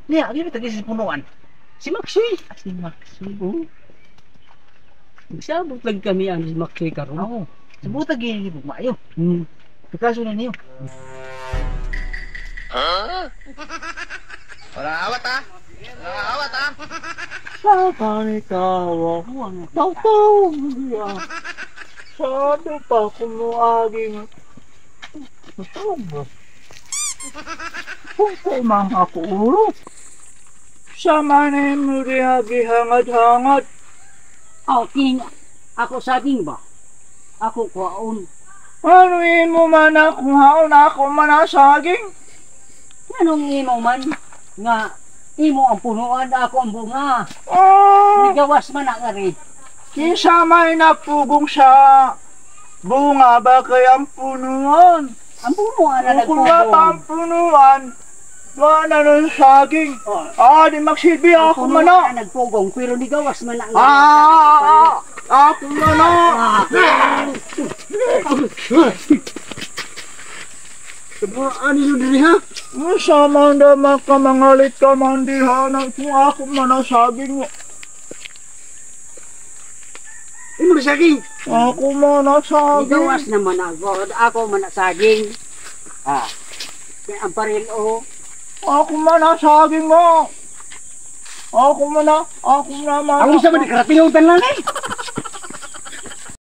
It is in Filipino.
Niya, ano tadi sa punuan? Si Maxoy. Si Maxi. Sabot lang kami ang Maxi karon. Oo. Sabuta gini ni Bugmayo. Pikaso na niyo. Wala awat ha? Wala awat ha? Sa kanitawa ko ang tawtaw niya. Sado pa kumuaging matawag. Kung kumang ako ulo. Sa manin mo riyagi hangad-hangad. Ako saging ba? Ako kuhaon. Anuin mo man ako haon ako manasaging. Anong imo man? Nga, imo ang punuan, ako ang bunga. Oh, Gawas man ang ari. kinsa may napugong sa bunga ba kayang punuan? Ang punuan na Kung wala nagpugong. ang punuan, wala ng saging. Di magsilbi Ang ako punuan mana. na nagpugong, pero di gawas man ang Ako mana. Ani lo diri ha? Masama naman ka mangalit ka mandihanan kung ako manasaging mo. Imo na saging. Ako Di manasaging. gawas naman ako man ang saging. Ang paril o. Ako manasaging mo. Ako naman. Ako sa man karatingutan lang eh.